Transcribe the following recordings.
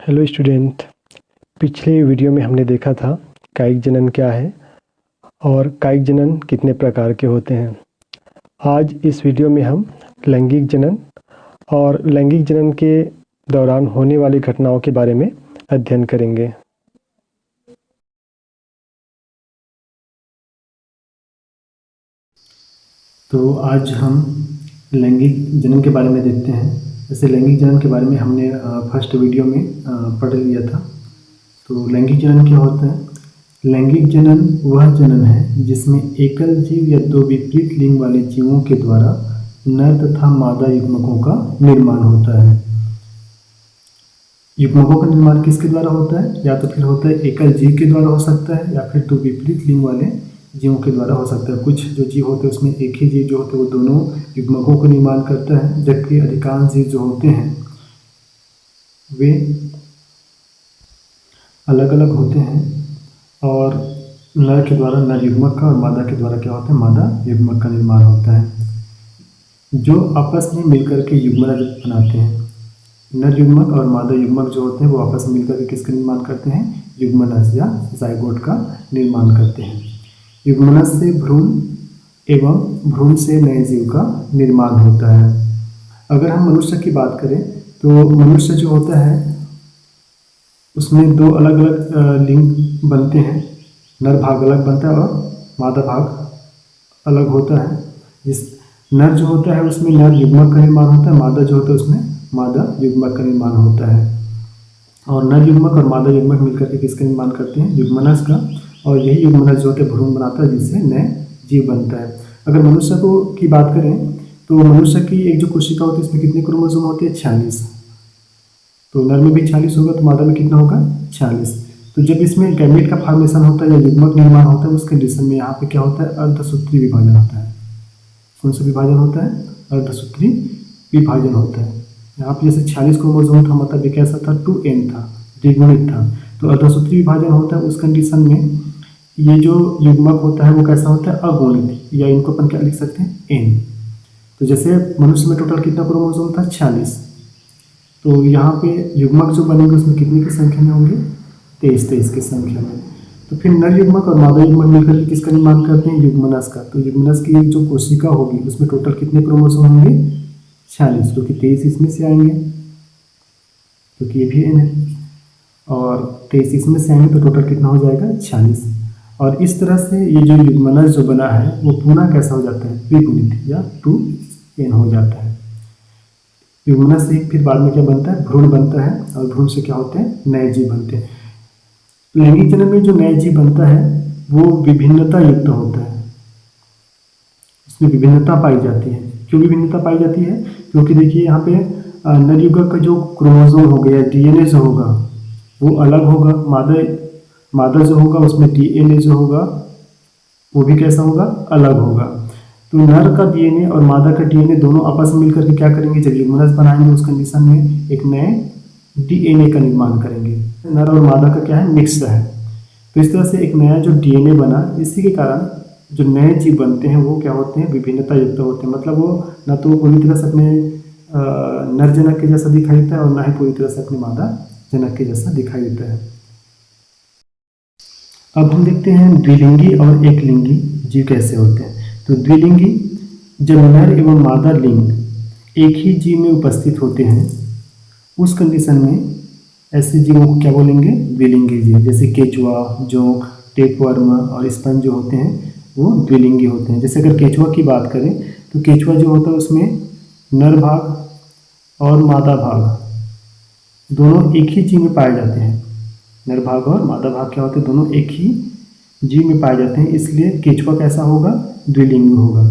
Hello student. पिछले video में हमने देखा था कायिक जनन क्या है और कायिक जनन कितने प्रकार के होते हैं। आज इस वीडियो में हम लैंगिक जनन और लैंगिक जनन के दौरान होने वाली घटनाओं के बारे में अध्ययन करेंगे। तो आज हम लैंगिक जनन के बारे में देखते हैं। जैसे लैंगिक जनन के बारे में हमने फर्स्ट वीडियो में पढ़ लिया था। तो लैंगिक जनन क्या होता है? लैंगिक जनन वह जनन है जिसमें एकल जीव या दो विपरीत लिंग वाले जीवों के द्वारा नर तथा मादा युग्मकों का निर्माण होता है। युग्मकों का निर्माण किसके द्वारा होता है? या तो फिर होता है एकल जीव के द्वारा हो सकता है, या फिर दो विपरीत लिंग वाले जीवों के द्वारा हो सकता है। कुछ जो जीव होते हैं उसमें एक ही जीव जो होते हैं वो दोनों युग्मकों को निर्माण करता है, जबकि अधिकांश जीव जो होते हैं वे अलग अलग होते हैं और नर के द्वारा नर युग्मक का और मादा के द्वारा क्या होता है? मादा युग्मक का निर्माण होता है, जो आपस में मिलकर के युग्मनज बनाते हैं। नर युग्मक और मादा युग्मक जो होते हैं वो आपस में मिलकर के किसका निर्माण करते हैं? युग्मनज या जाइगोट का निर्माण करते हैं। युग्मनज से भ्रूण एवं भ्रूण से नए जीव का निर्माण होता है। अगर हम मनुष्य की बात करें तो मनुष्य जो होता है उसमें दो अलग अलग लिंग बनते हैं। नर भाग अलग बनता है और मादा भाग अलग होता है। जिस नर जो होता है उसमें नर युग्मक का निर्माण होता है, मादा जो होता है उसमें मादा युग्मक का निर्माण होता है। और नर युग्मक और मादा युग्मक मिलकर के किसका निर्माण करते हैं? युग्मनज का। और यही युग्मनज जो होता है भ्रूण बनाता है, जिससे नए जीव बनता है। अगर मनुष्य को की बात करें तो मनुष्य की एक जो कोशिका होती है उसमें कितने क्रोमोसोम होते हैं? 46। तो नर में भी 46 होगा तो मादा में कितना होगा? 46। तो जब इसमें गैमेट का फॉर्मेशन होता है या युग्मक निर्माण होता है उस कंडीशन में यहाँ पे क्या होता है? अर्धसूत्री विभाजन होता है। कौन सा विभाजन होता है? अर्धसूत्री विभाजन होता है। यहाँ पे जैसे 46 क्रोमोसोम था, मतलब ये कैसा था? 2n था, द्विगुणित था। तो अर्धसूत्री विभाजन होता है उस कंडीशन में ये जो युग्मक होता है वो कैसा होता है? अगुणित, या इनको अपन क्या लिख सकते हैं? n। तो जैसे मनुष्य में टोटल कितना क्रोमोसोम था? 46। तो यहाँ पे युग्मक जो बनेंगे उसमें कितने की संख्या में होंगे? 23 की संख्या में। तो फिर नर युग्मक और मादा युग्मक मिलकर के किसका निर्माण करते हैं? युग्मनज का। तो युग्मनज की एक जो कोशिका होगी उसमें टोटल कितने क्रोमोसोम होंगे? 46, क्योंकि 23 इसमें से आएंगे, क्योंकि ये भी n है, और 23 इसमें से आएंगे तो टोटल कितना हो जाएगा? 46। और इस तरह से ये जो युग्मनज जो बना है वो पूरा कैसा हो जाता है? द्विगुणित या 2n हो जाता है। युग्मनज से फिर बाद में क्या बनता है? भ्रूण बनता है, और भ्रूण से क्या होते हैं? नए जीव बनते हैं। लैंगिक जनन में जो नए जीव बनता है वो विभिन्नता युक्त होता है, इसमें विभिन्नता पाई जाती है। क्यों विभिन्नता पाई जाती है? क्योंकि देखिए यहाँ पे नर युग्मक का जो क्रोमोसोम हो गया, डीएनए जो होगा वो अलग होगा। मादा जो होगा उसमें डीएनए जो होगा वो भी कैसा होगा? अलग होगा। तो नर का डीएनए और मादा का डीएनए दोनों आपस में मिलकर के क्या करेंगे? जब युग्मनज बनाएंगे उस कंडीशन में एक नए डीएनए का निर्माण करेंगे। नर और मादा का क्या है? मिक्स्ड है। तो इस तरह से एक नया जो डीएनए बना, इसी के कारण जो नए जीव बनते हैं वो क्या होते हैं? विभिन्नता युक्त होते हैं। मतलब वो न तो पूरी तरह से अपने नर जनक के जैसा दिखाई देता है और न ही पूरी तरह से अपने मादा जनक के जैसा दिखाई देता है। अब हम देखते हैं द्विलिंगी और एकलिंगी जीव कैसे होते हैं। तो द्विलिंगी, जब नर एवं मादा लिंग एक ही जीव में उपस्थित होते हैं उस कंडीशन में ऐसे जीवों को क्या बोलेंगे? द्विलिंगी जीव। जैसे केचुआ, जोंक, टेपवर्म और स्पंज जो होते हैं वो द्विलिंगी होते हैं। जैसे अगर केचुआ की बात करें तो केचुआ जो होता है उसमें नर भाग और मादा भाग दोनों एक ही जीव में पाए जाते हैं। नर भाग और मादा भाग क्या होते हैं? दोनों एक ही जीव में पाए जाते हैं, इसलिए केचुआ कैसा होगा? द्विलिंगी होगा।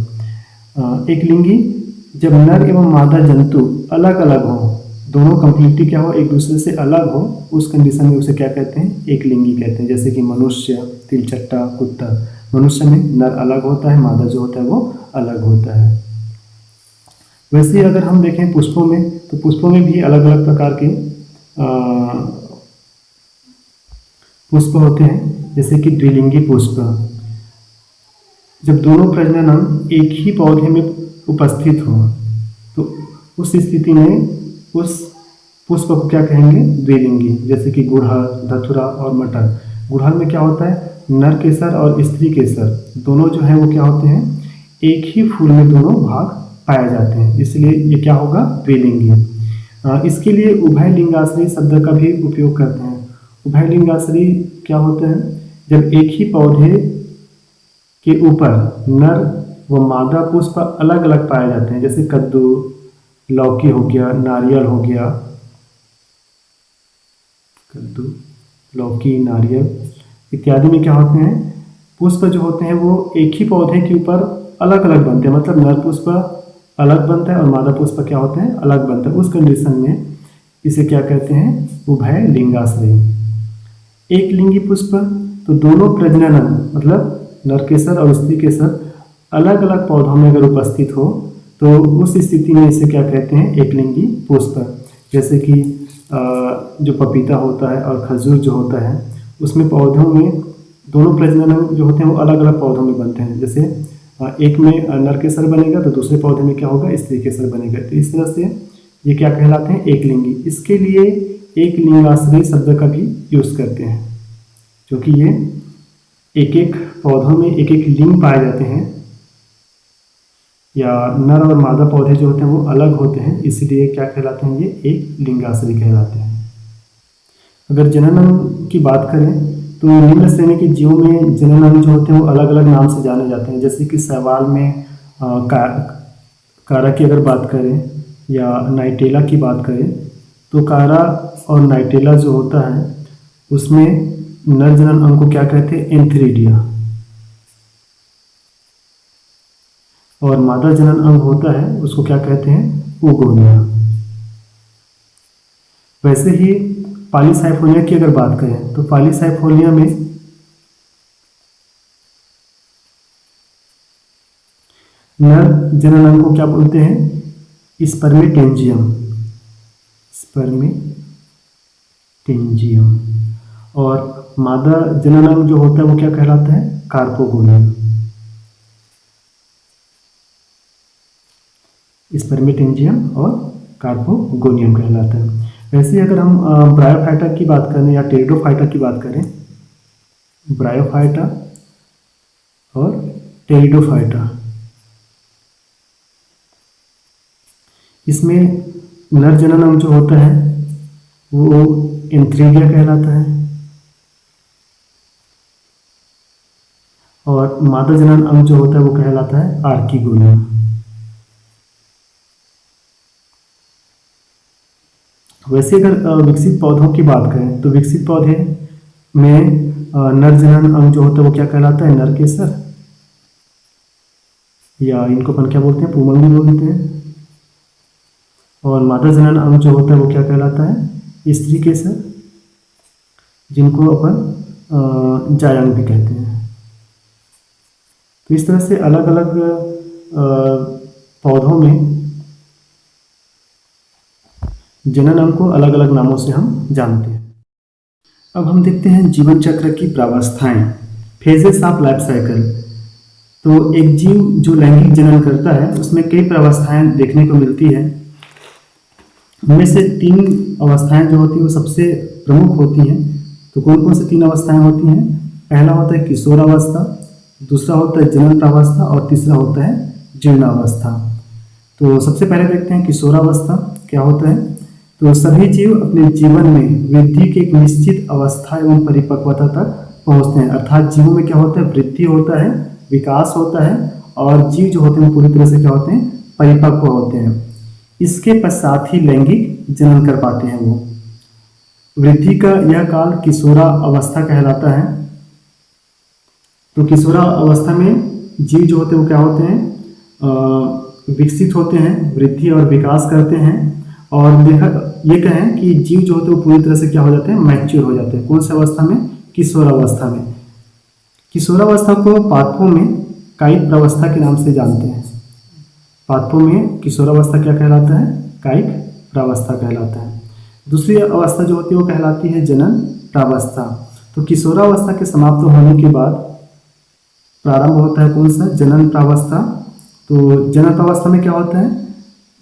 एकलिंगी, जब नर एवं मादा जंतु अलग अलग हो, दोनों कंप्लीटली क्या हो? एक दूसरे से अलग हो, उस कंडीशन में उसे क्या कहते हैं? एकलिंगी कहते हैं। जैसे कि मनुष्य, तिलचट्टा, कुत्ता। मनुष्य में नर अलग होता है, मादा जो होता है वो अलग होता है। वैसे ही अगर हम देखें पुष्पों में, तो पुष्पों में भी अलग अलग प्रकार के पुष्प होते हैं। जैसे कि द्विलिंगी पुष्प, जब दोनों प्रजनन अंग एक ही पौधे में उपस्थित हो तो उस स्थिति में उस पुष्प को क्या कहेंगे, द्विलिंगी। जैसे कि गुड़हल, धतूरा और मटर। गुड़हल में क्या होता है, नर केसर और स्त्री केसर दोनों जो है वो क्या होते हैं, एक ही फूल में दोनों भाग पाए जाते हैं, इसलिए ये क्या होगा, द्विलिंगी। इसके लिए उभय लिंगाश्रयी शब्द का भी उपयोग करते हैं। उभय लिंगाश्रयी क्या होते हैं, जब एक ही पौधे के ऊपर नर व मादा पुष्प अलग अलग पाए जाते हैं, जैसे कद्दू, लौकी हो गया, नारियल हो गया, कद्दू, लौकी, नारियल इत्यादि में क्या होते हैं, पुष्प जो होते हैं वो एक ही पौधे के ऊपर अलग अलग बनते हैं, मतलब नर पुष्प अलग बनता है और मादा पुष्प क्या होते हैं, अलग बनता है। उस कंडीशन में इसे क्या कहते हैं, उभय लिंगाश्रयी। एक लिंगी पुष्प, तो दोनों प्रजनन मतलब नर केसर और स्त्री केसर अलग अलग पौधों में अगर उपस्थित हो तो उस स्थिति में इसे क्या कहते हैं, एक लिंगी पुष्प। जैसे कि जो पपीता होता है और खजूर जो होता है, उसमें पौधों में दोनों प्रजनन जो होते हैं वो अलग अलग पौधों में बनते हैं। जैसे एक में नर केसर बनेगा तो दूसरे पौधे में क्या होगा, स्त्री केसर बनेगा। तो इस तरह से ये क्या कहलाते हैं, एक लिंगी। इसके लिए एक लिंगाश्रयी शब्द का भी यूज़ करते हैं, क्योंकि ये एक एक पौधों में एक एक लिंग पाए जाते हैं, या नर और मादा पौधे जो होते हैं वो अलग होते हैं, इसलिए क्या कहलाते हैं, ये एक लिंगाश्रयी कहलाते हैं। अगर जनन अंग की बात करें तो निम्न श्रेणी के जीवों में जनन अंग जो होते हैं वो अलग अलग नाम से जाने जाते हैं। जैसे कि शैवाल में कारा की अगर बात करें या नाइटेला की बात करें, तो कारा और नाइटेला जो होता है उसमें नर जनन अंग को क्या कहते हैं, एंथ्रीडिया, और मादा जनन अंग होता है उसको क्या कहते हैं, ओगोनिया। वैसे ही पॉलीसाइफोनिया की अगर बात करें तो पॉलीसाइफोनिया में नर जनन अंग को क्या बोलते हैं, स्पर्मेटेंजियम, स्पर्मेटेंजियम, और मादा जनन अंग जो होता है वो क्या कहलाता है, कार्पोगोनियम। स्पर्मेटेंजियम और कार्पोगोनियम कहलाता है। वैसे अगर हम ब्रायोफाइटा की बात करें या टेरिडोफाइटा की बात करें, ब्रायोफाइटा और टेरिडोफाइटा, इसमें नर जनन अंग जो होता है वो एंथ्रीडिया कहलाता है, और मादा जनन अंग जो होता है वो कहलाता है आर्किगोनिया। वैसे अगर विकसित पौधों की बात करें तो विकसित पौधे में नर जनन अंग जो होता है वो क्या कहलाता है, नर केसर, या इनको अपन क्या बोलते हैं, पुमंग भी बोलते हैं, और मादा जनन अंग जो होता है वो क्या कहलाता है, स्त्री केसर, जिनको अपन जायंग भी कहते हैं। तो इस तरह से अलग अलग पौधों में जनन अंग को अलग अलग नामों से हम जानते हैं। अब हम देखते हैं जीवन चक्र की प्रावस्थाएं, फेजेस ऑफ लाइफ साइकिल। तो एक जीव जो लैंगिक जनन करता है उसमें कई प्रावस्थाएं देखने को मिलती है। उनमें से 3 अवस्थाएं जो होती हैं वो सबसे प्रमुख होती हैं। तो कौन कौन सी 3 अवस्थाएं होती हैं? पहला होता है किशोरावस्था, दूसरा होता है जनन प्रावस्था, और तीसरा होता है जीर्णावस्था। तो सबसे पहले देखते हैं किशोरावस्था क्या होता है। तो सभी जीव अपने जीवन में वृद्धि के एक निश्चित अवस्था एवं परिपक्वता तक पहुंचते हैं। अर्थात जीवों में क्या होता है, वृद्धि होता है, विकास होता है, और जीव जो होते हैं पूरी तरह से क्या होते हैं, परिपक्व होते हैं। इसके पश्चात ही लैंगिक जनन कर पाते हैं वो। वृद्धि का यह काल किशोरा अवस्था कहलाता है। तो किशोरा अवस्था में जीव जो होते हैं वो क्या होते हैं, विकसित होते हैं, वृद्धि और विकास करते हैं। और देखा ये कहें कि जीव जो होते हैं वो पूरी तरह से क्या हो जाते हैं, मैच्योर हो जाते हैं। कौन सी अवस्था में? किशोरावस्था में। किशोरावस्था को पादपों में कायिक प्रावस्था के नाम से जानते हैं। पादपों में किशोरावस्था क्या कहलाता है, कायिक प्रावस्था कहलाता है। दूसरी अवस्था जो होती है वो कहलाती है जनन प्रावस्था। तो किशोरावस्था के समाप्त होने के बाद प्रारंभ होता है कौन सा, जनन प्रावस्था। तो जनन प्रावस्था में क्या होता है,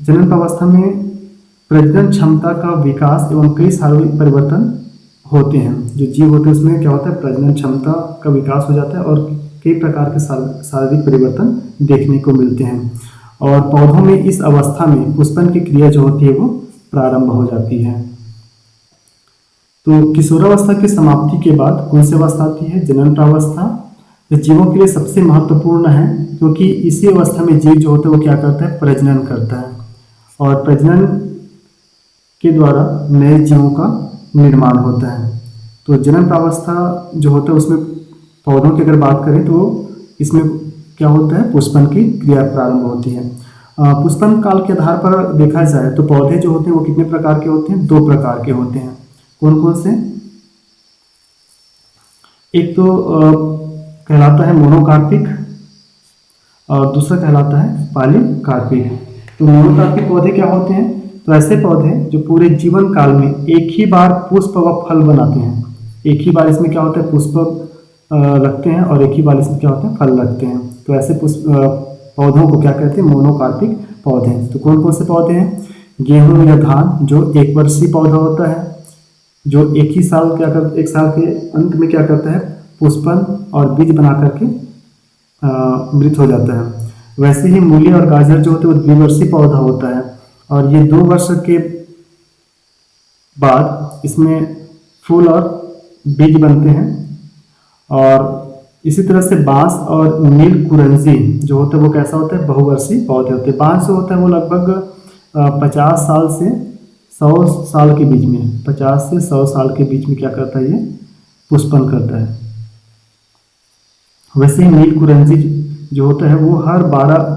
जनन प्रावस्था में प्रजनन क्षमता का विकास एवं कई शारीरिक परिवर्तन होते हैं। जो जीव होते हैं उसमें क्या होता है, प्रजनन क्षमता का विकास हो जाता है और कई प्रकार के शारीरिक परिवर्तन देखने को मिलते हैं। और पौधों में इस अवस्था में पुष्पन की क्रिया जो होती है वो प्रारंभ हो जाती है। तो किशोरावस्था की समाप्ति के बाद कौन सी अवस्था आती है, जनन प्रावस्था। जो जीवों के लिए सबसे महत्वपूर्ण है, क्योंकि इसी अवस्था में जीव जो होता है वो क्या करता है, प्रजनन करता है और प्रजनन के द्वारा नए जीवों का निर्माण होता है। तो जनन प्रावस्था जो होता है उसमें पौधों की अगर बात करें तो इसमें क्या होता है, पुष्पन की क्रिया प्रारंभ होती है। पुष्पन काल के आधार पर देखा जाए तो पौधे जो होते हैं वो कितने प्रकार के होते हैं, 2 प्रकार के होते हैं। कौन कौन से, एक तो कहलाता है मोनोकार्पिक और दूसरा कहलाता है पॉलीकार्पिक। तो मोनोकार्पिक पौधे क्या होते हैं, तो ऐसे पौधे जो पूरे जीवन काल में एक ही बार पुष्प व फल बनाते हैं। एक ही बार इसमें क्या होता है, पुष्प लगते हैं और एक ही बार इसमें क्या होता है, फल लगते हैं। तो ऐसे पौधों को क्या कहते हैं, मोनोकार्पिक पौधे। तो कौन कौन से पौधे हैं, गेहूं या धान जो 1 वर्षीय पौधा होता है, जो एक साल के अंत में क्या करता है, पुष्पन और बीज बना करके मृत हो जाता है। वैसे ही मूली और गाजर जो होते हैं वो द्विवर्षीय पौधा होता है और ये 2 वर्ष के बाद इसमें फूल और बीज बनते हैं। और इसी तरह से बांस और नीलकुरंजी जो होता है वो कैसा होता है, बहुवर्षीय पौधे होते हैं। बांस जो होता है वो लगभग 50 साल से 100 साल के बीच में, 50 से 100 साल के बीच में क्या करता है, ये पुष्पन करता है। वैसे ही नीलकुरंजी जो होता है वो हर 12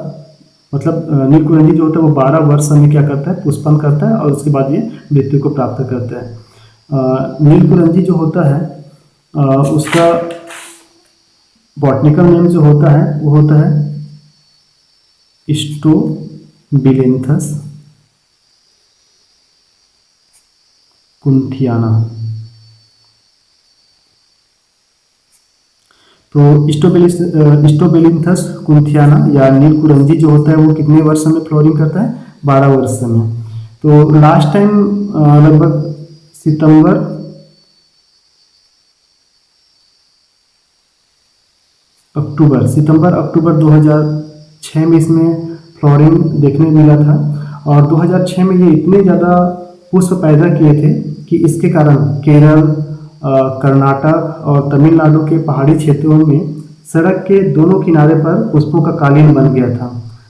नीलकुरंजी जो होता है वो 12 वर्ष में क्या करता है, पुष्पन करता है और उसके बाद ये मृत्यु को प्राप्त करता है। नीलकुरंजी जो होता है उसका बॉटनिकल नेम जो होता है वो होता है स्ट्रोबिलेंथस कुंथियाना। तो स्ट्रोबिलेंथस कुंथियाना या नीलकुरंजी जो होता है वो कितने वर्ष में फ्लोरिंग करता है, 12 वर्ष में। तो लास्ट टाइम लगभग सितंबर अक्टूबर 2006 में इसमें फ्लोरिंग देखने मिला था और 2006 में ये इतने ज़्यादा पुष्प पैदा किए थे कि इसके कारण केरल, कर्नाटक और तमिलनाडु के पहाड़ी क्षेत्रों में सड़क के दोनों किनारे पर पुष्पों का कालीन बन गया था।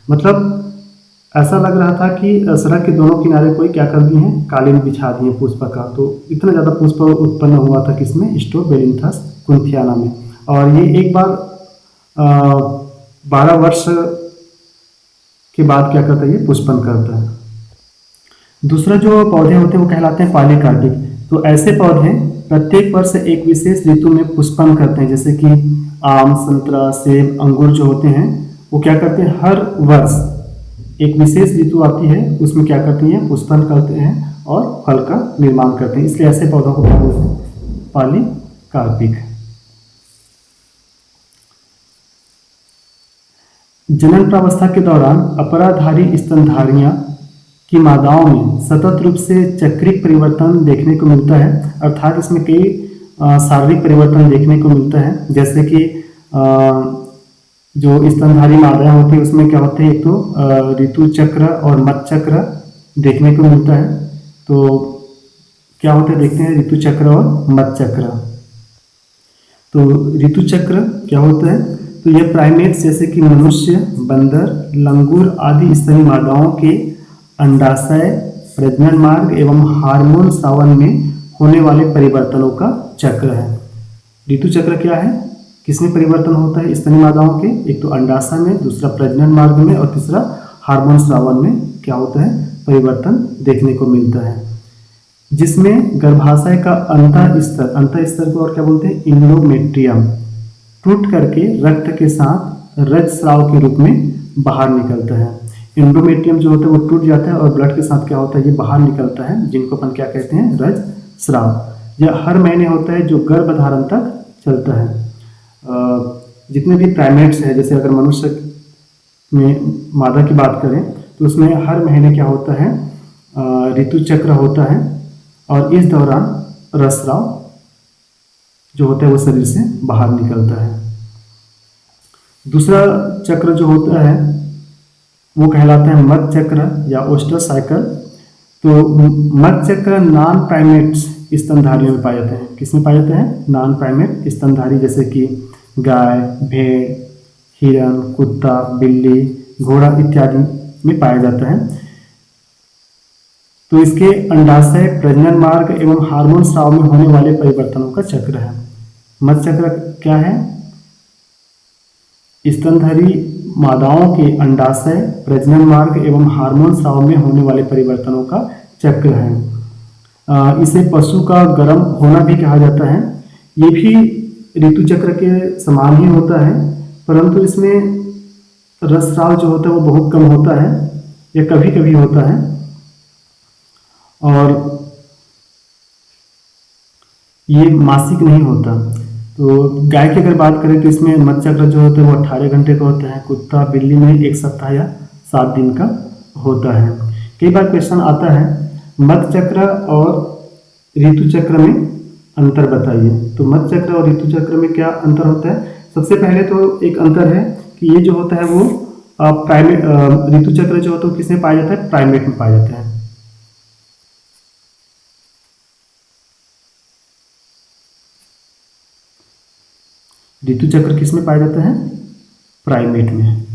मतलब ऐसा लग रहा था कि सड़क के दोनों किनारे कोई क्या कर दिए हैं, कालीन बिछा दिए पुष्प का। तो इतना ज़्यादा पुष्प उत्पन्न हुआ था किसमें, स्ट्रोबिलेंथस कुंथियाना में। और ये एक बार 12 वर्ष के बाद क्या करता है, ये पुष्पन करता है। दूसरा जो पौधे होते हैं वो कहलाते हैं पॉलीकार्पिक। तो ऐसे पौधे प्रत्येक वर्ष एक विशेष ऋतु में पुष्पन करते हैं, जैसे कि आम, संतरा, सेब, अंगूर जो होते हैं वो क्या करते हैं, हर वर्ष एक विशेष ऋतु आती है उसमें क्या करते हैं, पुष्पन करते हैं और फल का निर्माण करते हैं। इसलिए ऐसे पौधों को क्या बोलते हैं, पॉलीकार्पिक। जनन प्रावस्था के दौरान अपराधारी स्तनधारियां की मादाओं में सतत रूप से चक्रिक परिवर्तन देखने को मिलता है, अर्थात इसमें कई शारीरिक परिवर्तन देखने को मिलता है। जैसे कि जो स्तनधारी मादाएं होती है उसमें क्या होते हैं, एक तो ऋतु चक्र और मत चक्र देखने को मिलता है। तो क्या होता है देखते हैं, ऋतु चक्र और मत चक्र। तो ऋतु चक्र क्या होता है, तो यह प्राइमेट्स जैसे कि मनुष्य, बंदर, लंगूर आदि स्तनी मादाओं के अंडाशय, प्रजनन मार्ग एवं हार्मोन स्रावन में होने वाले परिवर्तनों का चक्र है। ऋतु चक्र क्या है, किसमें परिवर्तन होता है स्तनी मादाओं के, एक तो अंडाशय में, दूसरा प्रजनन मार्ग में और तीसरा हार्मोन स्रावन में क्या होता है, परिवर्तन देखने को मिलता है। जिसमें गर्भाशय का अंतः स्तर को और क्या बोलते हैं, इंडोमेट्रियम, टूट करके रक्त के साथ रजस्राव के रूप में बाहर निकलता है। इंडोमेट्रियम जो होता है वो टूट जाता है और ब्लड के साथ क्या होता है, ये बाहर निकलता है, जिनको अपन क्या कहते हैं, रजस्राव। यह हर महीने होता है जो गर्भधारण तक चलता है। जितने भी प्राइमेट्स हैं, जैसे अगर मनुष्य में मादा की बात करें तो उसमें हर महीने क्या होता है, ऋतु चक्र होता है और इस दौरान रसस्राव जो होता है वो शरीर से बाहर निकलता है। दूसरा चक्र जो होता है वो कहलाता है मध चक्र या ओस्टर साइकिल। तो मध चक्र नॉन प्राइमेट्स स्तनधारियों में पाए जाते हैं। किसमें पाए जाते हैं? नॉन प्राइमेट स्तनधारी, जैसे कि गाय, भेड़, हिरन, कुत्ता, बिल्ली, घोड़ा इत्यादि में पाया जाता है। तो इसके अंडाशय, प्रजनन मार्ग एवं हार्मोन स्राव में होने वाले परिवर्तनों का चक्र है। मध चक्र क्या है? स्तनधारी मादाओं के अंडाशय, प्रजनन मार्ग एवं हार्मोन स्राव में होने वाले परिवर्तनों का चक्र है। इसे पशु का गर्म होना भी कहा जाता है। ये भी ऋतु चक्र के समान ही होता है, परंतु इसमें रसस्राव जो होता है वो बहुत कम होता है या कभी कभी होता है। और ये मासिक नहीं होता। तो गाय की अगर बात करें तो इसमें मध चक्र जो होता है वो 18 घंटे का होता है। कुत्ता, बिल्ली में 1 सप्ताह या 7 दिन का होता है। कई बार क्वेश्चन आता है मध चक्र और ऋतु चक्र में अंतर बताइए। तो मध चक्र और ऋतु चक्र में क्या अंतर होता है? सबसे पहले तो एक अंतर है कि ये जो होता है वो प्राइमेट, ऋतु चक्र जो होता है किसमें पाया जाता है? प्राइमेट में पाया जाता है। ऋतु चक्र किसमें पाया जाता है? प्राइमेट में।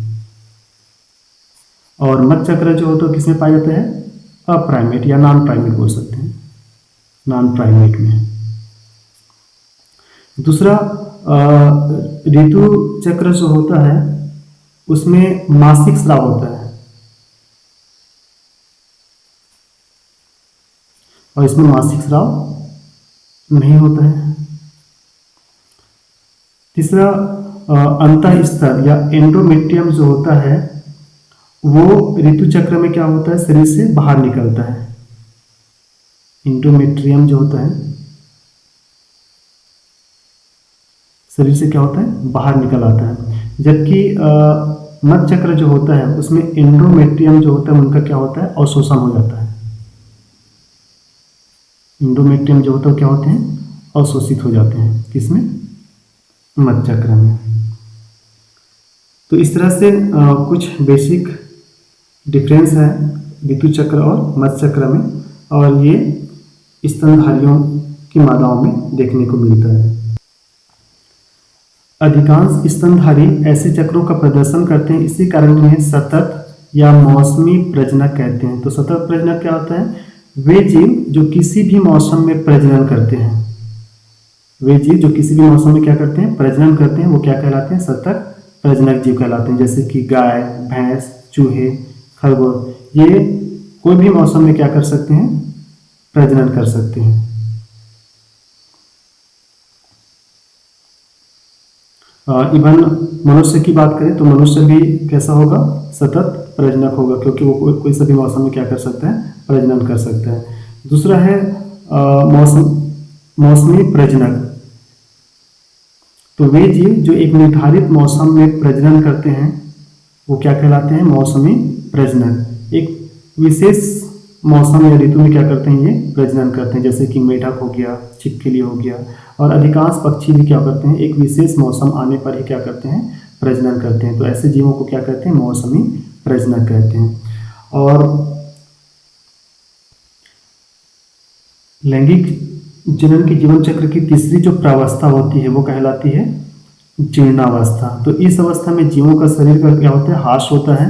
और मध चक्र जो होता है किसमें पाया जाता है? अप्राइमेट या नॉन प्राइमेट बोल सकते हैं, नॉन प्राइमेट में। दूसरा ऋतु चक्र जो होता है उसमें मासिक स्राव होता है और इसमें मासिक स्राव नहीं होता है। तीसरा अंतःस्तर या एंडोमेट्रियम जो होता है वो ऋतु चक्र में क्या होता है? शरीर से बाहर निकलता है। एंडोमेट्रियम जो होता है शरीर से क्या होता है? बाहर निकल आता है। जबकि मध चक्र जो होता है उसमें एंडोमेट्रियम जो होता है उनका क्या होता है? अवशोषण हो जाता है। एंडोमेट्रियम जो होता है क्या होते हैं? अवशोषित हो जाते हैं। किसमें? मध चक्र में। तो इस तरह से कुछ बेसिक डिफरेंस है ऋतु चक्र और मध चक्र में, और ये स्तनधारियों की मादाओं में देखने को मिलता है। अधिकांश स्तनधारी ऐसे चक्रों का प्रदर्शन करते हैं, इसी कारण इन्हें सतत या मौसमी प्रजनक कहते हैं। तो सतत प्रजनक क्या होता है? वे जीव जो किसी भी मौसम में प्रजनन करते हैं। वे जीव जो किसी भी मौसम में क्या करते हैं? प्रजनन करते हैं। वो क्या कहलाते हैं? सतत प्रजनक जीव कहलाते हैं। जैसे कि गाय, भैंस, चूहे, खरगोश, ये कोई भी मौसम में क्या कर सकते हैं? प्रजनन कर सकते हैं। इवन मनुष्य की बात करें तो मनुष्य भी कैसा होगा? सतत प्रजनक होगा, क्योंकि वो कोई सभी मौसम में क्या कर सकता है? प्रजनन कर सकता है। दूसरा है मौसमी प्रजनक। तो वे जीव जो एक निर्धारित मौसम में प्रजनन करते हैं वो क्या कहलाते हैं? मौसमी प्रजनक। एक विशेष मौसम या ऋतु में क्या करते हैं? ये प्रजनन करते हैं। जैसे कि मेढक हो गया, छिपकली हो गया, और अधिकांश पक्षी भी क्या करते हैं? एक विशेष मौसम आने पर ही क्या करते हैं? प्रजनन करते हैं। तो ऐसे जीवों को क्या कहते हैं? मौसमी प्रजनक कहते हैं। और लैंगिक जनन के जीवन चक्र की तीसरी जो प्रावस्था होती है वो कहलाती है जीर्णावस्था। तो इस अवस्था में जीवों का शरीर का क्या होता है? ह्रास होता है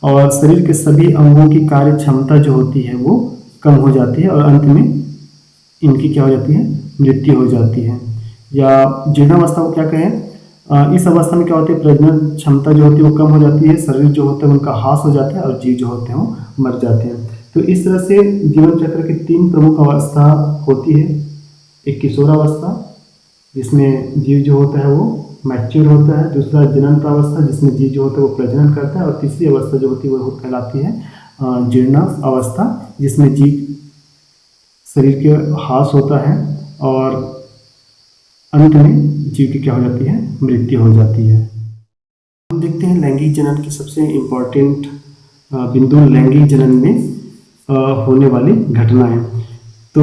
और शरीर के सभी अंगों की कार्य क्षमता जो होती है वो कम हो जाती है और अंत में इनकी क्या हो जाती है? मृत्यु हो जाती है। या जीर्णावस्था को क्या कहें? इस अवस्था में क्या होती है? प्रजनन क्षमता जो होती है वो कम हो जाती है, शरीर जो होता है उनका ह्रास हो जाता है और जीव जो होते हैं वो मर जाते हैं। तो इस तरह से जीवन चक्र की 3 प्रमुख अवस्था होती है। एक किशोरावस्था जिसमें जीव जो होता है वो मैच्योर होता है, दूसरा जनन प्रावस्था जिसमें जीव जो होता है वो प्रजनन करता है, और तीसरी अवस्था जो होती है वो कहलाती है जीर्ण अवस्था, जिसमें जीव शरीर के ह्रास होता है और अंत में जीव की क्या हो जाती है? मृत्यु हो जाती है। हम देखते हैं लैंगिक जनन की सबसे इम्पोर्टेंट बिंदु लैंगिक जनन में होने वाली घटना है। तो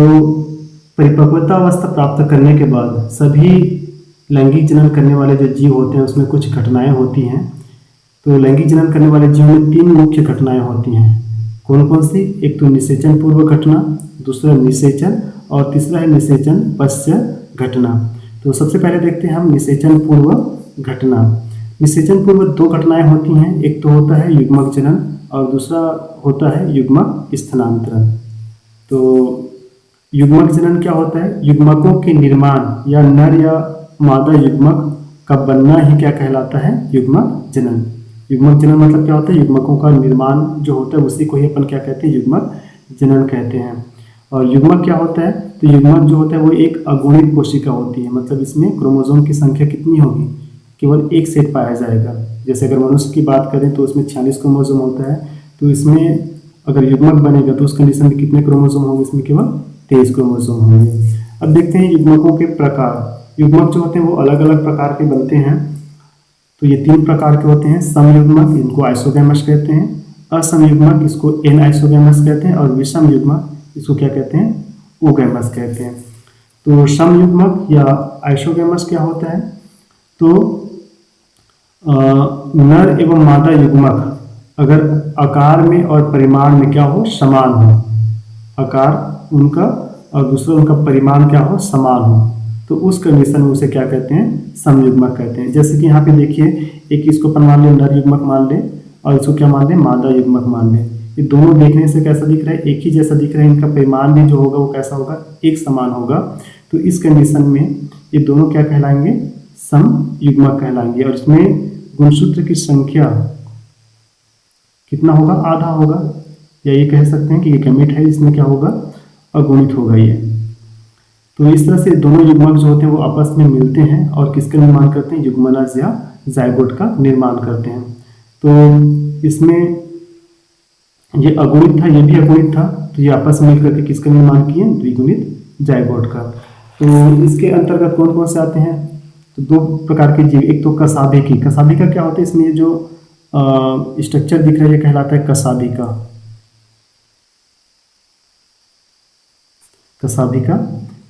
परिपक्वता अवस्था प्राप्त करने के बाद सभी लैंगिक जनन करने वाले जो जीव होते हैं उसमें कुछ घटनाएं होती हैं। तो लैंगिक जनन करने वाले जीव में 3 मुख्य घटनाएं होती हैं। कौन कौन सी? एक तो निषेचन पूर्व घटना, दूसरा निषेचन और तीसरा है निषेचन पश्चात घटना। तो सबसे पहले देखते हैं हम निषेचन पूर्व घटना। निषेचन पूर्व 2 घटनाएं होती हैं। एक तो होता है युग्मक जनन और दूसरा होता है युग्मक स्थानांतरण। तो युग्मक जनन क्या होता है? युग्मकों के निर्माण या नर या मादा युग्मक का बनना ही क्या कहलाता है? युग्मक जनन। युग्मक जनन मतलब क्या होता है? युग्मकों का निर्माण जो होता है उसी को ही अपन क्या कहते हैं? युग्मक जनन कहते हैं। और युग्मक क्या होता है? तो युग्मक जो होता है वो एक अगुणित कोशिका होती है, मतलब इसमें क्रोमोसोम की संख्या कितनी होगी? केवल एक सेट पाया जाएगा। जैसे अगर मनुष्य की बात करें तो उसमें 46 क्रोमोसोम होता है, तो इसमें अगर युग्मक बनेगा तो उस कंडीशन में कितने क्रोमोसोम होंगे? इसमें केवल 23 क्रोमोसोम होंगे। अब देखते हैं युग्मकों के प्रकार। युग्मक जो होते हैं वो अलग अलग प्रकार के बनते हैं। तो ये 3 प्रकार के होते हैं। समयुग्मक, इनको आइसोगैमस कहते हैं। असमयुग्मक, इसको एन आइसोगैमस कहते हैं। और विषम युग्मक, इसको क्या कहते हैं? ओगैमस कहते हैं। तो समयुग्मक या आइसोगैमस क्या होता है? तो नर एवं मादा युग्मक अगर आकार में और परिमाण में क्या हो? समान हो, आकार उनका और दूसरा उनका परिमाण क्या हो? समान हो, तो उस कंडीशन में उसे क्या कहते हैं? समयुग्मक कहते हैं। जैसे कि यहाँ पे देखिए, एक इसको अपन मान ले नर युग्मक मान ले और इसको क्या मान ले? मादा युग्मक मान ले। ये दोनों देखने से कैसा दिख रहा है? एक ही जैसा दिख रहा है। इनका परिमाण भी जो होगा वो कैसा होगा? एक समान होगा। तो इस कंडीशन में ये दोनों क्या कहलाएंगे? समयुग्मक कहलाएंगे। और इसमें गुणसूत्र की संख्या कितना होगा? आधा होगा, या ये कह सकते हैं कि ये गैमेट है, इसमें क्या होगा? अगुणित होगा ये। तो इस तरह से दोनों युग्मक जो होते हैं वो आपस में मिलते हैं और किसका निर्माण करते हैं? युग्मनज या जाइगोट का निर्माण करते हैं। तो इसमें ये अगुणित था, ये भी अगुणित था, तो ये आपस में मिलकर के किसका निर्माण किए? द्विगुणित जाइगोट का। तो इसके अंतर्गत कौन कौन से आते हैं? तो 2 प्रकार के जीव। एक तो कसाभिकी। कसाभिका क्या होता है? इसमें जो स्ट्रक्चर दिख रहा है ये कहलाता है कसाभिका। कसाभिका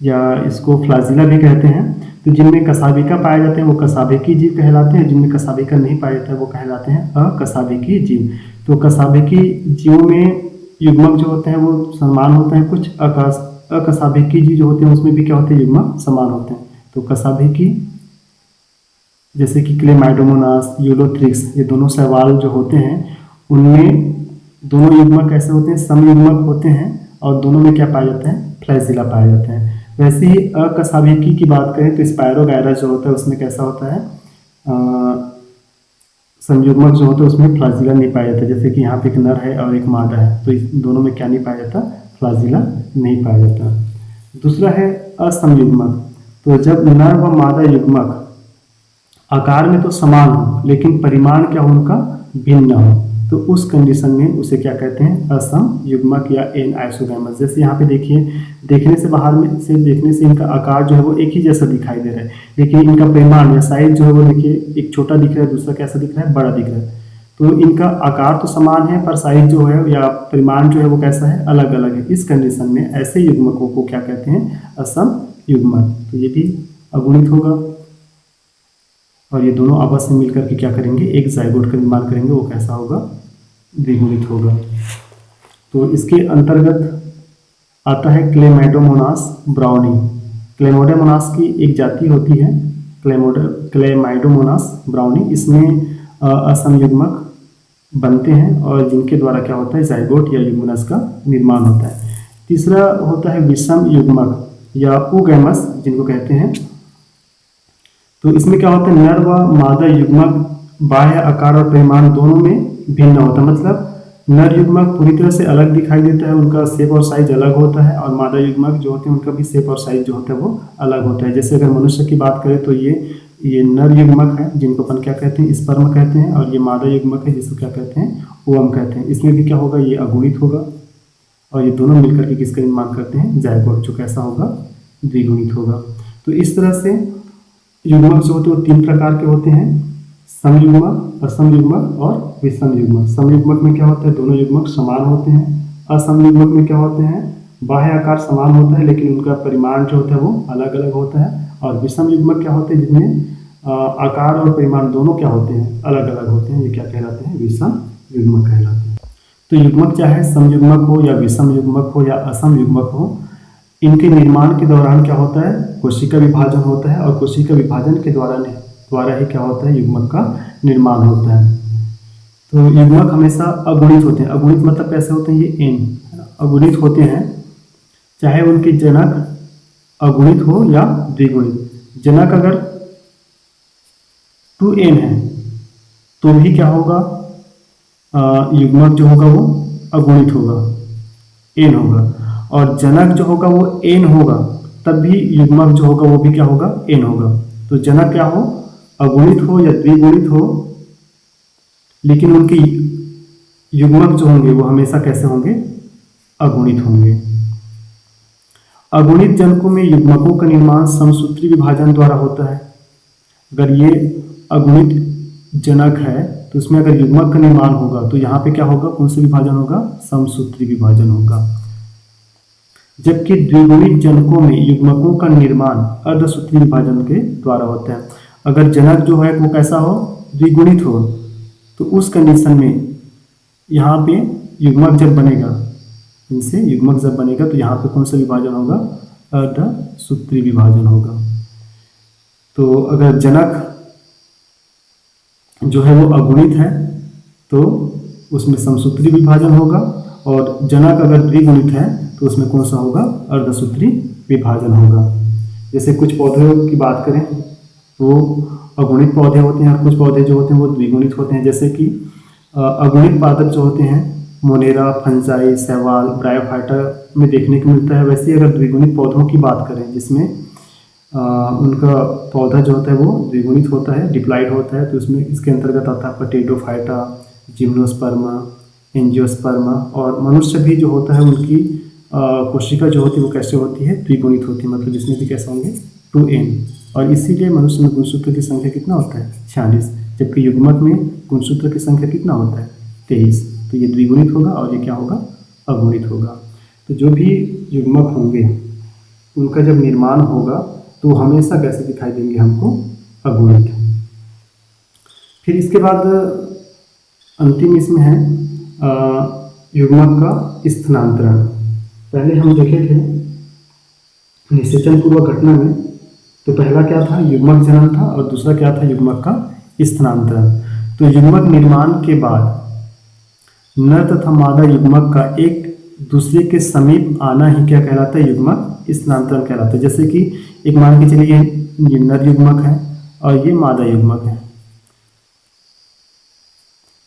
या इसको फ्लाजिला भी कहते हैं। तो जिनमें कसाभिका पाए जाते हैं वो कसाभिकी जीव कहलाते हैं, जिनमें कसाभिका नहीं पाया जाता है वो कहलाते हैं अकसाभिकी जीव। तो कसाभिकी जीवों में युग्मक जो होते हैं वो समान होते हैं, कुछ अकसाभिकी जीव जो होते हैं उसमें भी क्या होते हैं? युग्मक समान होते हैं। तो कसाभिकी जैसे कि क्लेमाइडोमोनास, यूलोथ्रिक्स, ये दोनों शैवाल जो होते हैं उनमें दोनों युग्मक कैसे होते हैं? समयुग्मक होते हैं और दोनों में क्या पाया जाता है? फ्लैजिला पाया जाता है। वैसे ही अकसाभिकी की बात करें तो स्पायरोगायरस जो होता है उसमें कैसा होता है? संयुग्मक जो होता है उसमें फ्लैजिला नहीं पाया जाता। जैसे कि यहाँ पे एक नर है और एक मादा है, तो इस दोनों में क्या नहीं पाया जाता? फ्लैजिला नहीं पाया जाता। दूसरा है असमयुग्मक। तो जब नर व मादा युग्मक आकार में तो समान हो लेकिन परिमाण क्या हो? उनका भिन्न हो, तो उस कंडीशन में उसे क्या कहते हैं? असमयुग्मक या एन आइसोगैमस। जैसे यहाँ पे देखिए, देखने से बाहर में से देखने से इनका आकार जो है वो एक ही जैसा दिखाई दे रहा है, लेकिन इनका परिमाण या साइज जो है वो देखिए, एक छोटा दिख रहा है, दूसरा कैसा दिख रहा है? बड़ा दिख रहा है। तो इनका आकार तो समान है पर साइज जो है या परिमाण जो है वो कैसा है? अलग अलग है। इस कंडीशन में ऐसे युग्मकों को क्या कहते हैं? असमयुग्मक। तो ये भी अगुणित होगा और ये दोनों आपस में मिलकर के क्या करेंगे? एक जाइगोट का निर्माण करेंगे, वो कैसा होगा? द्विगुणित होगा। तो इसके अंतर्गत आता है क्लेमाइडोमोनास ब्राउनी। क्लेमाइडोमोनास की एक जाति होती है क्लेमाइडोमोनास ब्राउनी। इसमें असमयुग्मक बनते हैं और जिनके द्वारा क्या होता है? जाइगोट या युग्मनज का निर्माण होता है। तीसरा होता है विषम युग्मक या ओगैमस जिनको कहते हैं। तो इसमें क्या होता है? नर व मादा युग्मक बाह्य आकार और परिमाण दोनों में भिन्न होता है। मतलब नर युग्मक पूरी तरह से अलग दिखाई देता है, उनका शेप और साइज अलग होता है, और मादा युग्मक जो होते हैं उनका भी शेप और साइज जो होता है वो अलग होता है। जैसे अगर मनुष्य की बात करें तो ये नर युग्मक है जिनको अपन क्या कहते हैं? स्पर्म कहते हैं, और ये मादा युग्मक है जिसको क्या कहते हैं? ओवम कहते हैं। इसमें भी क्या होगा? ये अगुणित होगा और ये दोनों मिलकर के किसका निर्माण करते हैं? जाइगोट, जो कैसा होगा? द्विगुणित होगा। तो इस तरह से युग्मक जो होते हैं वो 3 प्रकार के होते हैं, समयुग्मक, असमयुग्मक और विषम युग्मक। समयुग्मक में क्या होता है? दोनों युग्मक समान होते हैं असम युग्मक में क्या होते हैं, बाह्य आकार समान होता है लेकिन उनका परिमाण जो होता है वो अलग अलग होता है। और विषम युग्मक क्या होते हैं, जिसमें आकार और परिमाण दोनों क्या होते हैं, अलग अलग होते हैं। ये क्या कहलाते हैं, विषम युग्मक कहलाते हैं। तो युग्मक चाहे समयुग्मक हो या विषम युग्मक हो या असम युग्मक हो, इनके निर्माण के दौरान क्या होता है, कोशिका विभाजन होता है और कोशिका विभाजन के द्वारा ही क्या होता है, युग्मक का निर्माण होता है। तो युग्मक हमेशा अगुणित होते हैं। अगुणित मतलब कैसे होते हैं, ये एन अगुणित होते हैं, चाहे उनके जनक अगुणित हो या द्विगुणित। जनक अगर 2n है तो भी क्या होगा, युग्मक जो होगा वो अगुणित होगा, n होगा। और जनक जो होगा वो n होगा, तब भी युग्मक जो होगा वो भी क्या होगा, n होगा। तो जनक क्या हो, अगुणित हो या द्विगुणित हो, लेकिन उनके युग्मक जो होंगे वो हमेशा कैसे होंगे, अगुणित होंगे। अगुणित जनकों में युग्मकों का निर्माण समसूत्री विभाजन द्वारा होता है। अगर ये अगुणित जनक है तो इसमें अगर युग्मक का निर्माण होगा तो यहाँ पे क्या होगा, कौन सा विभाजन होगा, समसूत्री विभाजन होगा। जबकि द्विगुणित जनकों में युग्मकों का निर्माण अर्धसूत्री विभाजन के द्वारा होता है। अगर जनक जो है वो कैसा हो, द्विगुणित हो, तो उस कंडीशन में यहाँ पे युग्मक जब बनेगा, इनसे युग्मक जब बनेगा तो यहाँ पे कौन सा विभाजन होगा, अर्धसूत्री विभाजन होगा। तो अगर जनक जो है वो अगुणित है तो उसमें समसूत्री विभाजन होगा, और जनक अगर द्विगुणित है तो उसमें कौन सा होगा, अर्धसूत्री विभाजन होगा। जैसे कुछ पौधों की बात करें वो अगुणित पौधे होते हैं और कुछ पौधे जो होते हैं वो द्विगुणित होते हैं। जैसे कि अगुणित पादप जो होते हैं, मोनेरा, फंजाई, शैवाल, ब्रायोफाइटा में देखने को मिलता है। वैसे ही अगर द्विगुणित पौधों की बात करें जिसमें उनका पौधा जो होता है वो द्विगुणित होता है, डिप्लाइड होता है, तो इसमें इसके अंतर्गत आता है टेडोफाइटा, जिम्नोस्पर्मा, एंजियोस्पर्मा। और मनुष्य भी जो होता है उनकी कोशिका जो होती है वो कैसे होती है, द्विगुणित होती है, मतलब इसमें भी कैसे होंगे, 2n। और इसीलिए मनुष्य में गुणसूत्र की संख्या कितना होता है, 46, जबकि युग्मक में गुणसूत्र की संख्या कितना होता है, 23। तो ये द्विगुणित होगा और ये क्या होगा, अगुणित होगा। तो जो भी युग्मक होंगे उनका जब निर्माण होगा तो हमेशा कैसे दिखाई देंगे हमको, अगुणित। फिर इसके बाद अंतिम इसमें है युग्मक का स्थानांतरण। पहले हम देखे थे निषेचन पूर्वक घटना में, तो पहला क्या था, युग्मक जनन था, और दूसरा क्या था, युग्मक का स्थानांतरण। तो युग्मक निर्माण के बाद नर तथा मादा युग्मक का एक दूसरे के समीप आना ही क्या कहलाता है, युग्मक स्थानांतरण कहलाता है। जैसे कि एक मान के चलिए ये नर युग्मक है और ये मादा युग्मक है,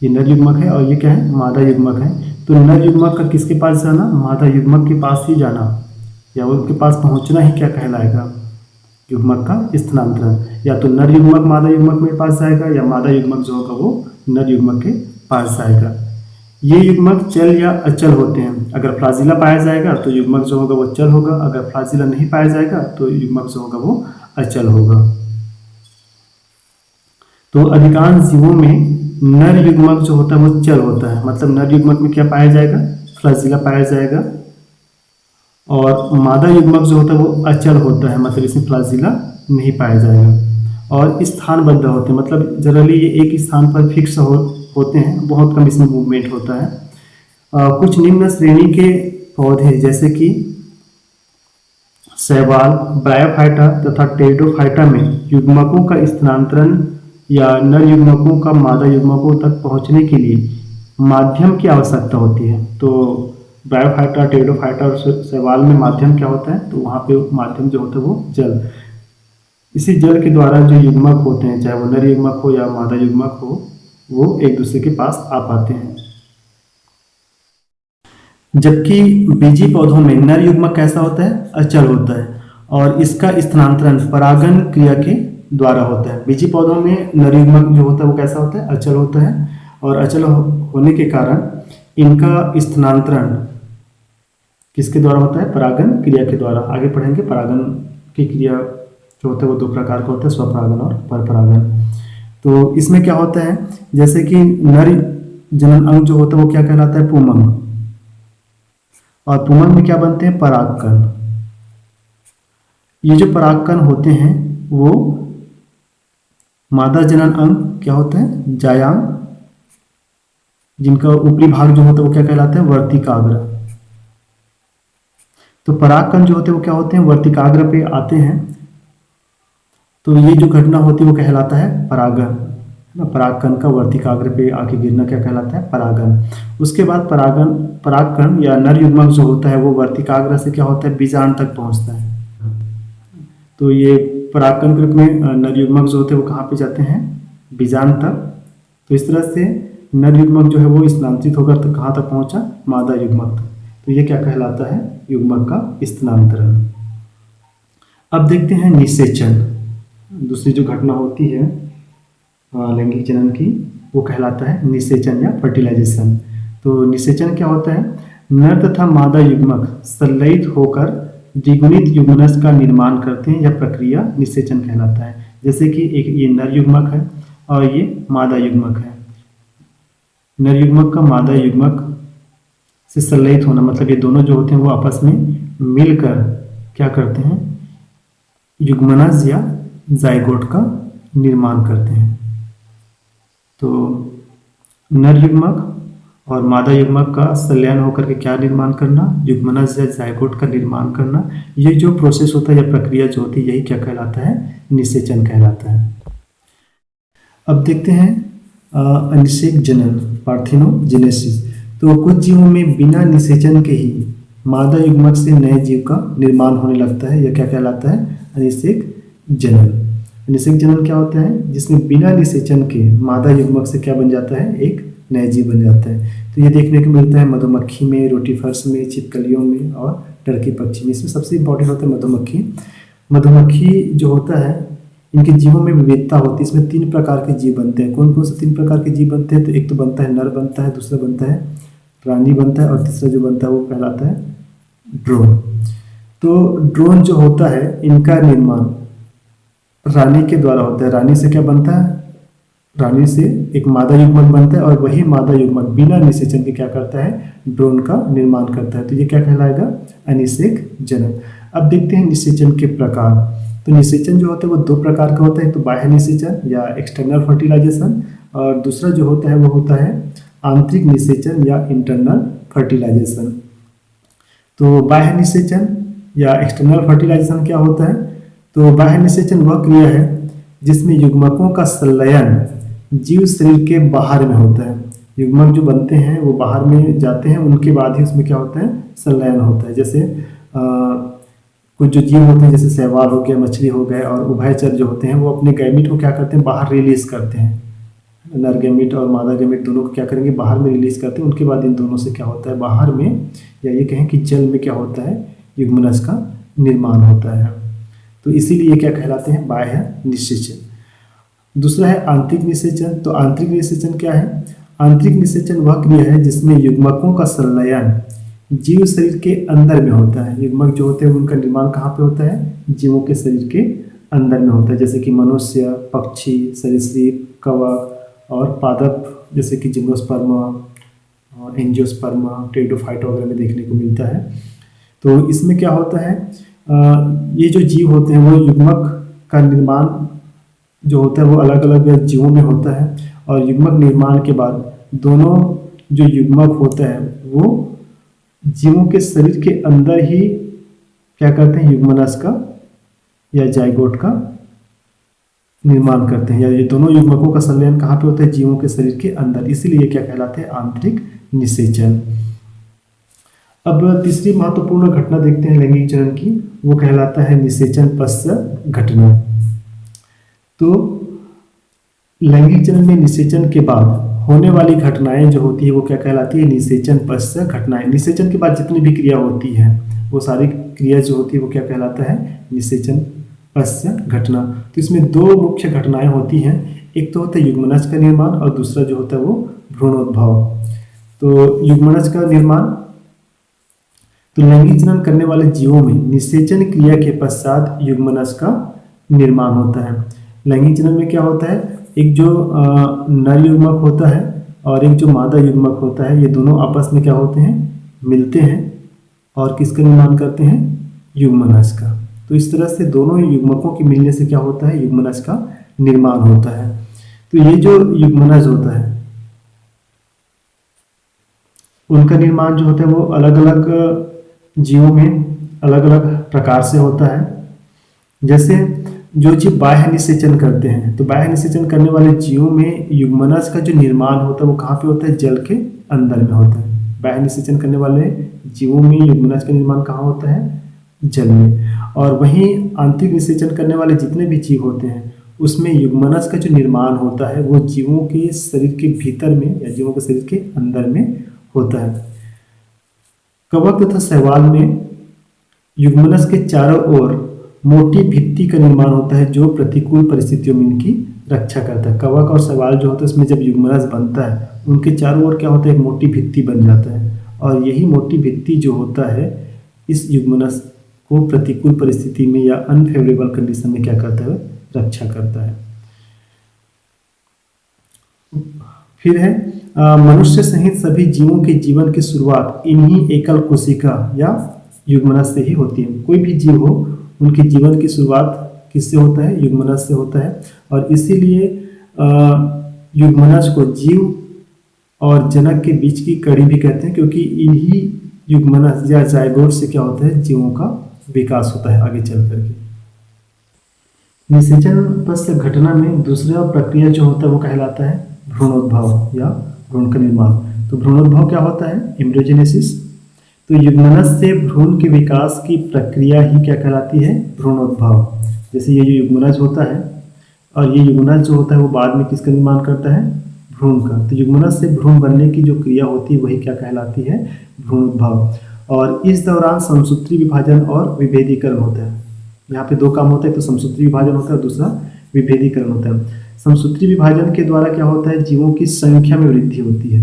ये नर युग्मक है और ये क्या है, मादा युग्मक है। तो नर युग्मक का किसके पास जाना, मादा युग्मक के पास ही जाना, या उनके पास पहुंचना ही क्या कहलाएगा, युग्मक का स्थानांतरण। या तो नर युग्मक मादा युग्मक में पास जाएगा, या मादा युग्मक जो होगा वो नर युग्मक के पास जाएगा। ये युग्मक चल या अचल होते हैं। अगर फ्लाजिला पाया जाएगा तो युग्मक जो होगा वो चल होगा, अगर फ्लाजिला नहीं पाया जाएगा तो युग्मक जो होगा वो अचल होगा। तो अधिकांश जीवों में नर युग्मक जो होता है वो चल होता है, मतलब नर युग्मक में क्या पाया जाएगा, फ्लाजिला पाया जाएगा, और मादा युग्मक जो होता है वो अचल होता है, मतलब इसमें फ्लाजिला नहीं पाया जाएगा। और स्थानबद्ध होते हैं, मतलब जनरली ये एक स्थान पर फिक्स होते हैं, बहुत कम इसमें मूवमेंट होता है। कुछ निम्न श्रेणी के पौधे जैसे कि शैवाल, ब्रायोफाइटा तथा टेरिडोफाइटा में युग्मकों का स्थानांतरण या नर युग्मकों का मादा युग्मकों तक पहुंचने के लिए माध्यम की आवश्यकता होती है। तो ब्रायोफाइटा, टेरिडोफाइटा और शैवाल में माध्यम क्या होता है, तो वहाँ पे माध्यम जो होता है वो जल। इसी जल के द्वारा जो युग्मक होते हैं, चाहे वो नर युग्मक हो या मादा युग्मक हो, वो एक दूसरे के पास आ पाते हैं। जबकि बीजी पौधों में नर युग्मक कैसा होता है, अचल होता है, और इसका स्थानांतरण परागण क्रिया के द्वारा होता है। बीजी पौधों में नर युग्मक जो होता है वो कैसा होता है, अचल होता है, और अचल होने के कारण इनका स्थानांतरण किसके द्वारा होता है, परागण क्रिया के द्वारा। आगे पढ़ेंगे परागण की क्रिया जो होता है वो दो प्रकार का होता है, स्वपरागण और परपरागण। तो इसमें क्या होता है, जैसे कि नर जनन अंग जो होता है वो क्या कहलाता है, पुंमंग, और पुंगन में क्या बनते हैं, परागकण। ये जो परागकण होते हैं वो मादा जनन अंग क्या होता है, जायांग, जिनका ऊपरी भाग जो होता है वो क्या कहलाता है, वर्तिकाग्र। तो परागकण जो होते हैं वो क्या होते हैं, वर्तिकाग्र पे आते हैं। तो ये जो घटना होती है वो कहलाता है परागन। परागकण का वर्तिकाग्र पे आके गिरना क्या कहलाता है, परागन। उसके बाद परागकण या नर युग्मक जो होता है वो वर्तिकाग्र से क्या होता है, बीजांड तक पहुंचता है। तो ये परागकण के रूप में नर युग्मक जो होते हैं वो कहाँ पे जाते हैं, बीजांड तक। तो इस तरह से नर युग्मक जो है वो स्थानांतरित होकर तो कहाँ तक पहुंचा, मादा युग्मक तक। तो ये क्या कहलाता है, युग्मक का स्थानांतरण। अब देखते हैं निषेचन। दूसरी जो घटना होती है लैंगिक जनन की वो कहलाता है निषेचन या फर्टिलाइजेशन। तो निषेचन क्या होता है, नर तथा मादा युग्मक संलयित होकर द्विगुणित युग्मनज का निर्माण करते हैं। यह प्रक्रिया निषेचन कहलाता है। जैसे कि एक ये नर युग्मक है और ये मादा युग्मक है। नर युग्मक का मादा युग्मक से संलयित होना मतलब ये दोनों जो होते हैं वो आपस में मिलकर क्या करते हैं, युग्मनज या जाइगोट का निर्माण करते हैं। तो नर युग्मक और मादा युग्मक का संलयन होकर के क्या निर्माण करना, युग्मनज या जाइगोट का निर्माण करना। ये जो प्रोसेस होता है या प्रक्रिया जो होती है यही क्या कहलाता है, निषेचन कहलाता है। अब देखते हैं अनिषेक जनन, पार्थिनोजेनेसिस। तो कुछ जीवों में बिना निषेचन के ही मादा युग्मक से नए जीव का निर्माण होने लगता है। यह क्या कहलाता है, अनिषेक जनन। अनिषेक जनन क्या होता है, जिसमें बिना निषेचन के मादा युग्मक से क्या बन जाता है, एक नए जीव बन जाता है। तो ये देखने को मिलता है मधुमक्खी में, रोटीफर्स में, छिपकलियों में और टर्की पक्षी में। इसमें सबसे इंपॉर्टेंट होता है मधुमक्खी। मधुमक्खी जो होता है इनके जीवों में विविधता होती है। इसमें 3 प्रकार के जीव बनते हैं। कौन कौन से 3 प्रकार के जीव बनते हैं, तो एक तो बनता है नर बनता है, दूसरा बनता है रानी बनता है और तीसरा जो बनता है वो कहलाता है ड्रोन। तो ड्रोन जो होता है इनका निर्माण रानी के द्वारा होता है। रानी से क्या बनता है, रानी से एक मादा युग्मक बनता है और वही मादा युग्मक बिना निषेचन के क्या करता है, ड्रोन का निर्माण करता है। तो ये क्या कहलाएगा, अनिषेक जनन। अब देखते हैं निषेचन के प्रकार। तो निषेचन जो होता है वो 2 प्रकार का होता है। तो बाह्य निषेचन या एक्सटर्नल फर्टिलाइजेशन और दूसरा जो होता है वो होता है आंतरिक निषेचन या इंटरनल फर्टिलाइजेशन। तो बाह्य निषेचन या एक्सटर्नल फर्टिलाइजेशन क्या होता है, तो बाह्य निषेचन वह क्रिया है जिसमें युग्मकों का संलयन जीव शरीर के बाहर में होता है। युग्मक जो बनते हैं वो बाहर में जाते हैं, उनके बाद ही उसमें क्या होता है, संलयन होता है। जैसे कुछ जो जीव होते हैं जैसे शैवाल हो गया, मछली हो गए और उभयचर जो होते हैं वो अपने गैमीट को क्या करते हैं, बाहर रिलीज करते हैं। नर गैमीट और मादा गैमीट दोनों को क्या करेंगे, बाहर में रिलीज करते हैं। उनके बाद इन दोनों से क्या होता है, बाहर में या ये कहें कि जल में क्या होता है, युग्मनज का निर्माण होता है। तो इसीलिए क्या कहलाते हैं, बाह्य निषेचन। दूसरा है आंतरिक निषेचन। तो आंतरिक निषेचन क्या है, आंतरिक निषेचन वह क्रिया है जिसमें युग्मकों का संलयन जीव शरीर के अंदर में होता है। युग्मक जो होते हैं उनका निर्माण कहाँ पे होता है, जीवों के शरीर के अंदर में होता है। जैसे कि मनुष्य, पक्षी, सरीसृप, कवक और पादप जैसे कि जिम्नोस्पर्म, एंजियोस्पर्म, टेरिडोफाइट वगैरह में देखने को मिलता है। तो इसमें क्या होता है, ये जो जीव होते हैं वो युग्मक का निर्माण जो होता है वो अलग अलग जीवों में होता है और युग्मक निर्माण के बाद दोनों जो युग्मक होता है वो जीवों के शरीर के अंदर ही क्या करते हैं, युग्मनज का या जाइगोट का निर्माण करते हैं। या ये दोनों युग्मकों का संलयन कहाँ पे होता है, जीवों के शरीर के अंदर। इसीलिए क्या कहलाते हैं, आंतरिक निषेचन। अब तीसरी महत्वपूर्ण घटना देखते हैं लैंगिक जनन की, वो कहलाता है निषेचन पश्चात घटना। तो लैंगिक जनन में निषेचन के बाद होने वाली घटनाएं जो होती है वो क्या कहलाती है, निषेचन पश्चात घटनाएं। निषेचन के बाद जितनी भी क्रिया होती है वो सारी क्रिया जो होती है वो क्या कहलाता है, निषेचन पश्चात घटना। तो इसमें 2 मुख्य घटनाएं होती हैं। एक तो होता है युग्मनज का निर्माण और दूसरा जो होता है वो भ्रूणोद्भव। तो युग्मनज का निर्माण, तो लैंगिक जनन करने वाले जीवों में निषेचन क्रिया के पश्चात युग्मनज का निर्माण होता है। लैंगिक जनन में क्या होता है, एक जो नर युग्मक होता है और एक जो मादा युग्मक होता है, ये दोनों आपस में क्या होते हैं, मिलते हैं और किसका निर्माण करते हैं, युग्मनज का। तो इस तरह से दोनों युग्मकों के मिलने से क्या होता है, युग्मनज का निर्माण होता है। तो ये जो युग्मनज होता है उनका निर्माण जो होता है वो अलग अलग जीवों में अलग अलग प्रकार से होता है। जैसे जो जीव बाह्य निषेचन करते हैं, तो बाह्य निषेचन करने वाले जीवों में युग्मनज का जो निर्माण होता है वो कहाँ पे होता है, जल के अंदर में होता है। बाह्य निषेचन करने वाले जीवों में युग्मनज का निर्माण कहाँ होता है, जल में। और वहीं आंतरिक निषेचन करने वाले जितने भी जीव होते हैं उसमें युग्मनज का जो निर्माण होता है वो जीवों के शरीर के भीतर में या जीवों के शरीर के अंदर में होता है। कवक तथा शैवाल में युग्मनज के चारों ओर मोटी भित्ति का निर्माण होता है जो प्रतिकूल परिस्थितियों में इनकी रक्षा करता है। कवक और शैवाल जो होता है उसमें जब युग्मनज बनता है उनके चारों ओर क्या होता है, एक मोटी भित्ति बन जाता है और यही मोटी भित्ति जो होता है इस युग्मनज को प्रतिकूल परिस्थिति में या अनफेवरेबल कंडीशन में क्या करता है, रक्षा करता है। फिर है मनुष्य सहित सभी जीवों के जीवन की शुरुआत इन्हीं एकल कोशिका या युग्मनज से ही होती है। कोई भी जीव हो उनके जीवन की शुरुआत किससे होता है, युग्मनज से होता है। और इसीलिए युग्मनज को जीव और जनक के बीच की कड़ी भी कहते हैं, क्योंकि इन्हीं युग्मनज या जायगोट से क्या होता है, जीवों का विकास होता है आगे चल करके। निषेचन पश्चात घटना में दूसरा प्रक्रिया जो होता है वो कहलाता है भ्रूणोद्भव या भ्रूण का निर्माण। तो भ्रूणोद्भव क्या होता है, एम्ब्रियोजेनेसिस। तो युग्मनज से भ्रूण के विकास की प्रक्रिया ही क्या कहलाती है, भ्रूणोद्भव। जैसे ये जो युग्मनज होता है और ये युग्मनज जो होता है वो बाद में किसका निर्माण करता है, भ्रूण का। तो युग्मनज से भ्रूण बनने की जो क्रिया होती है वही क्या कहलाती है, भ्रूणोद्भव। और इस दौरान समसूत्री विभाजन और विभेदीकरण होता है। यहाँ पे दो काम होता है, तो समसूत्री विभाजन होता है, दूसरा विभेदीकरण होता है। समसूत्री विभाजन के द्वारा क्या होता है, जीवों की संख्या में वृद्धि होती है,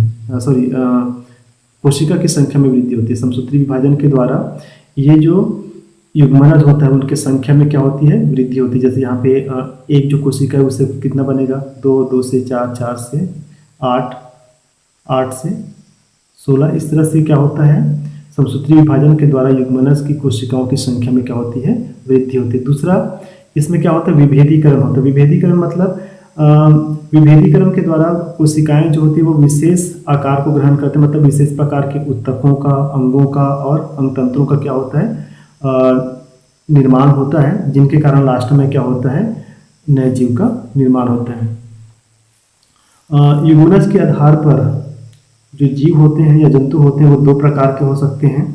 कोशिका की संख्या में वृद्धि होती है। समसूत्री विभाजन के द्वारा ये जो युग्मनज होता है उनके संख्या में क्या होती है, वृद्धि होती है। जैसे यहाँ पे एक जो कोशिका है उससे कितना बनेगा, 2, 2 से 4, 4 से 8, 8 से 16। इस तरह से क्या होता है, समसूत्री विभाजन के द्वारा युग्मनज की कोशिकाओं की संख्या में क्या होती है, वृद्धि होती है। दूसरा इसमें क्या होता है, विभेदीकरण होता है। विभेदीकरण मतलब विभेदीकरण के द्वारा कोशिकाएं जो होती है वो विशेष आकार को ग्रहण करते हैं, मतलब विशेष प्रकार के ऊतकों का, अंगों का और अंगतंत्रों का क्या होता है, निर्माण होता है, जिनके कारण लास्ट में क्या होता है, नए जीव का निर्माण होता है। युग्मनज के आधार पर जो जीव होते हैं या जंतु होते हैं वो दो प्रकार के हो सकते हैं।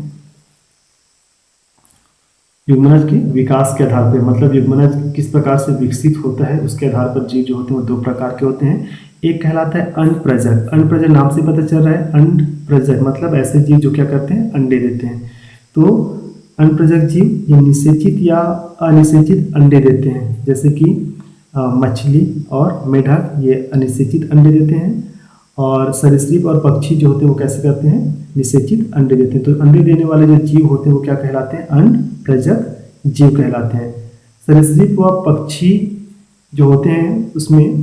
युग्मनज के विकास के आधार पर, मतलब युग्मनज किस प्रकार से विकसित होता है उसके आधार पर जीव जो होते हैं वो दो प्रकार के होते हैं। एक कहलाता है अंडप्रजक। अंडप्रजक नाम से पता चल रहा है, अंडप्रजक मतलब ऐसे जीव जो क्या करते हैं, अंडे देते हैं। तो अंडप्रजक जीव ये निषेचित या अनिषेचित अंडे देते हैं, जैसे कि मछली और मेढक ये अनिषेचित अंडे देते हैं। और सरीसृप और पक्षी जो होते हैं वो कैसे करते हैं, निषेचित अंडे देते हैं। तो अंडे देने वाले जो जीव होते हैं वो क्या कहलाते हैं, अंडप्रजक जीव कहलाते हैं। सरीसृप व पक्षी जो होते हैं उसमें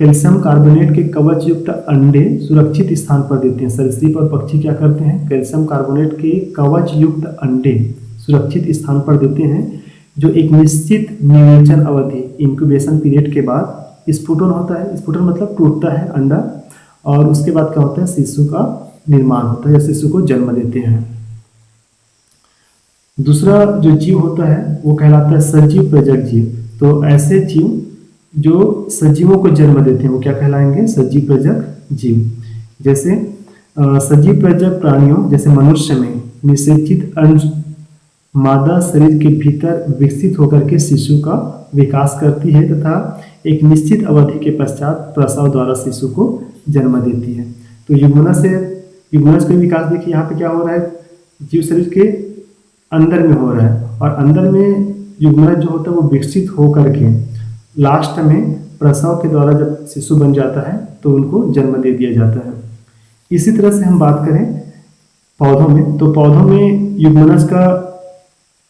कैल्शियम कार्बोनेट के कवच युक्त अंडे सुरक्षित स्थान पर देते हैं। सरीसृप और पक्षी क्या करते हैं, कैल्शियम कार्बोनेट के कवच युक्त अंडे सुरक्षित स्थान पर देते हैं, जो एक निश्चित निवेचन अवधि, इंक्यूबेशन पीरियड के बाद स्फुटन होता है। स्फुटन मतलब टूटता है अंडा, और उसके बाद क्या होता है, शिशु का निर्माण होता है या शिशु को जन्म देते हैं। दूसरा जो जीव होता है वो कहलाता है सजीव प्रजक जीव। तो ऐसे जीव जो सजीवों को जन्म देते हैं वो क्या कहलाएंगे, सजीव प्रजक जीव। जैसे सजीव प्रजक प्राणियों जैसे मनुष्य में निषेचित अंड मादा शरीर के भीतर विकसित होकर के शिशु का विकास करती है तथा एक निश्चित अवधि के पश्चात प्रसव द्वारा शिशु को जन्म देती है। तो युग्मनज का विकास देखिए यहाँ पे क्या हो रहा है, जीव शरीर के अंदर में हो रहा है, और अंदर में युग्मनज जो होता है वो विकसित हो करके लास्ट में प्रसव के द्वारा जब शिशु बन जाता है तो उनको जन्म दे दिया जाता है। इसी तरह से हम बात करें पौधों में, तो पौधों में युग्मनज का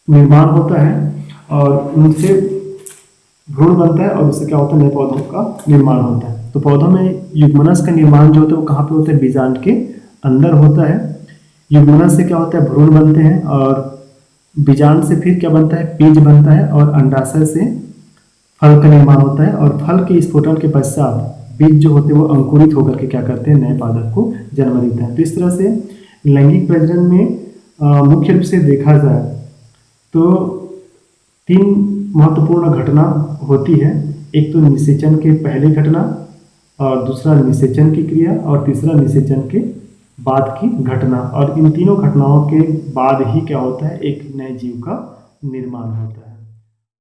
निर्माण होता है और उनसे भ्रूण बनता है और उससे क्या होता है, नए पौधों का निर्माण होता है। तो पौधों में युग्मनज का निर्माण जो होता है वो कहाँ पे होता है, बीजांड के अंदर होता है। युग्मना से क्या होता है, भ्रूण बनते हैं, और बीजांड से फिर क्या बनता है, बीज बनता है, और अंडाशय से फल का निर्माण होता है। और फल के स्फुटन के पश्चात बीज जो होते हैं वो अंकुरित होकर के क्या करते हैं, नए पादप को जन्म देते हैं। तो इस तरह से लैंगिक प्रजनन में मुख्य रूप से देखा जाए तो 3 महत्वपूर्ण घटना होती है। एक तो निषेचन के पहले घटना, और दूसरा निषेचन की क्रिया, और तीसरा निषेचन के बाद की घटना। और इन तीनों घटनाओं के बाद ही क्या होता है, एक नए जीव का निर्माण होता है।